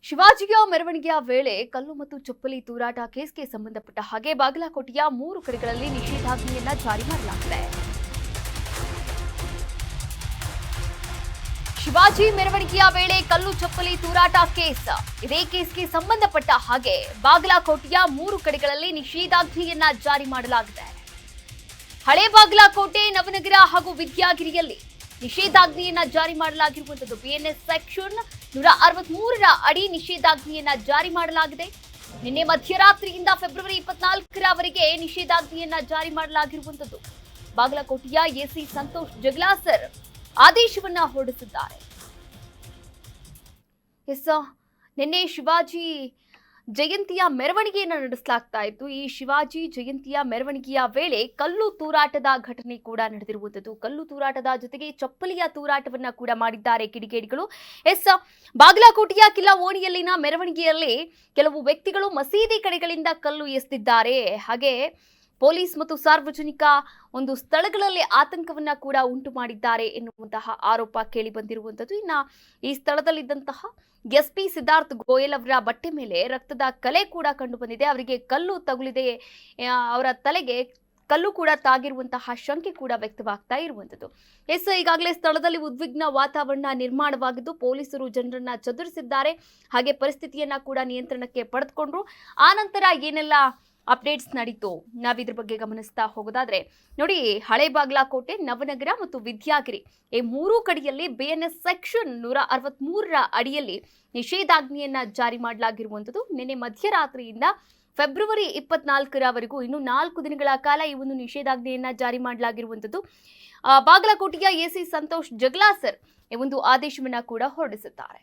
ಶಿವಾಜಿಯ ಮೆರವಣಿಗೆಯ ವೇಳೆ ಕಲ್ಲು ಮತ್ತು ಚಪ್ಪಲಿ ತೂರಾಟ ಕೇಸ್ಗೆ ಸಂಬಂಧಪಟ್ಟ ಹಾಗೆ ಬಾಗಲಕೋಟೆಯ 3 ಕಡೆಗಳಲ್ಲಿ ನಿಷೇಧಾಜ್ಞೆಯನ್ನ ಜಾರಿ ಮಾಡಲಾಗಿದೆ. ಶಿವಾಜಿ ಮೆರವಣಿಗೆಯ ವೇಳೆ ಕಲ್ಲು ಚಪ್ಪಲಿ ತೂರಾಟ ಕೇಸ್. ಇದೇ ಕೇಸ್ಗೆ ಸಂಬಂಧಪಟ್ಟ ಹಾಗೆ ಬಾಗಲಕೋಟೆಯ 3 ಕಡೆಗಳಲ್ಲಿ ನಿಷೇಧಾಜ್ಞೆಯನ್ನ ಜಾರಿ ಮಾಡಲಾಗಿದೆ. ಹಳೆ ಬಾಗಲಕೋಟೆ, ನವನಗರ ಹಾಗೂ ವಿದ್ಯಾಗಿರಿಯಲ್ಲಿ ನಿಷೇಧಾಜ್ಞೆಯನ್ನ ಜಾರಿ ಮಾಡಲಾಗಿರುವಂತದ್ದು. ಬಿಎನ್ಎಸ್ ಸೆಕ್ಷನ್ 163ರ ಅಡಿ ನಿಷೇಧಾಜ್ಞೆಯನ್ನ ಜಾರಿ ಮಾಡಲಾಗಿದೆ. ನಿನ್ನೆ ಮಧ್ಯರಾತ್ರಿಯಿಂದ ಫೆಬ್ರವರಿ 24ರವರೆಗೆ ನಿಷೇಧಾಜ್ಞೆಯನ್ನ ಜಾರಿ ಮಾಡಲಾಗಿರುವಂತದ್ದು. ಬಾಗಲಕೋಟೆಯ ಎಸಿ ಸಂತೋಷ್ ಜಗ್ಲಾಸರ್ ಆದೇಶವನ್ನ ಹೊರಡಿಸಿದ್ದಾರೆ. ನಿನ್ನೆ ಶಿವಾಜಿ ಜಯಂತಿಯ ಮೆರವಣಿಗೆಯನ್ನು ನಡೆಸಲಾಗ್ತಾ ಇತ್ತು. ಈ ಶಿವಾಜಿ ಜಯಂತಿಯ ಮೆರವಣಿಗೆಯ ವೇಳೆ ಕಲ್ಲು ತೂರಾಟದ ಘಟನೆ ಕೂಡ ನಡೆದಿರುವಂತದ್ದು. ಕಲ್ಲು ತೂರಾಟದ ಜೊತೆಗೆ ಚಪ್ಪಲಿಯ ತೂರಾಟವನ್ನ ಕೂಡ ಮಾಡಿದ್ದಾರೆ ಕಿಡಿಗೇಡಿಗಳು. ಬಾಗಲಕೋಟೆಯ ಕಿಲ್ಲಾ ಓಣಿಯಲ್ಲಿನ ಮೆರವಣಿಗೆಯಲ್ಲಿ ಕೆಲವು ವ್ಯಕ್ತಿಗಳು ಮಸೀದಿ ಕಡೆಗಳಿಂದ ಕಲ್ಲು ಎಸೆದಿದ್ದಾರೆ. ಹಾಗೆ ಪೊಲೀಸ್ ಮತ್ತು ಸಾರ್ವಜನಿಕ ಒಂದು ಸ್ಥಳಗಳಲ್ಲಿ ಆತಂಕವನ್ನ ಕೂಡ ಉಂಟು ಮಾಡಿದ್ದಾರೆ ಎನ್ನುವಂತಹ ಆರೋಪ ಕೇಳಿ ಬಂದಿರುವಂತದ್ದು. ಇನ್ನ ಈ ಸ್ಥಳದಲ್ಲಿದ್ದಂತಹ ಎಸ್ಪಿ ಸಿದ್ಧಾರ್ಥ್ ಗೋಯಲ್ ಅವರ ಬಟ್ಟೆ ಮೇಲೆ ರಕ್ತದ ಕಲೆ ಕೂಡ ಕಂಡು ಬಂದಿದೆ. ಅವರಿಗೆ ಕಲ್ಲು ತಗುಲಿದೆ, ಅವರ ತಲೆಗೆ ಕಲ್ಲು ಕೂಡ ತಾಗಿರುವಂತಹ ಶಂಕೆ ಕೂಡ ವ್ಯಕ್ತವಾಗ್ತಾ ಇರುವಂತದ್ದು. ಈಗಾಗಲೇ ಸ್ಥಳದಲ್ಲಿ ಉದ್ವಿಗ್ನ ವಾತಾವರಣ ನಿರ್ಮಾಣವಾಗಿದ್ದು ಪೊಲೀಸರು ಜನರನ್ನ ಚದುರಿಸಿದ್ದಾರೆ. ಹಾಗೆ ಪರಿಸ್ಥಿತಿಯನ್ನ ಕೂಡ ನಿಯಂತ್ರಣಕ್ಕೆ ಪಡೆದುಕೊಂಡ್ರು. ಆ ನಂತರ ಏನೆಲ್ಲ ಅಪ್ಡೇಟ್ಸ್ ನಡೀತು ನಾವಿದ್ರ ಬಗ್ಗೆ ಗಮನಿಸ್ತಾ ಹೋಗೋದಾದ್ರೆ ನೋಡಿ, ಹಳೆ ಬಾಗಲಕೋಟೆ, ನವನಗರ ಮತ್ತು ವಿದ್ಯಾಗಿರಿ ಈ 3 ಕಡೆಯಲ್ಲಿ ಬಿಎನ್ಎಸ್ ಸೆಕ್ಷನ್ 163ರ ಅಡಿಯಲ್ಲಿ ನಿಷೇಧಾಜ್ಞೆಯನ್ನ ಜಾರಿ ಮಾಡಲಾಗಿರುವಂತದ್ದು. ನಿನ್ನೆ ಮಧ್ಯರಾತ್ರಿಯಿಂದ ಫೆಬ್ರವರಿ 24ರವರೆಗೂ ಇನ್ನು 4 ದಿನಗಳ ಕಾಲ ಈ ಒಂದು ನಿಷೇಧಾಜ್ಞೆಯನ್ನ ಜಾರಿ ಮಾಡಲಾಗಿರುವಂತದ್ದು. ಬಾಗಲಕೋಟೆಯ ಎಸಿ ಸಂತೋಷ್ ಜಗ್ಲಾಸರ್ ಈ ಒಂದು ಆದೇಶವನ್ನ ಕೂಡ ಹೊರಡಿಸಿದ್ದಾರೆ.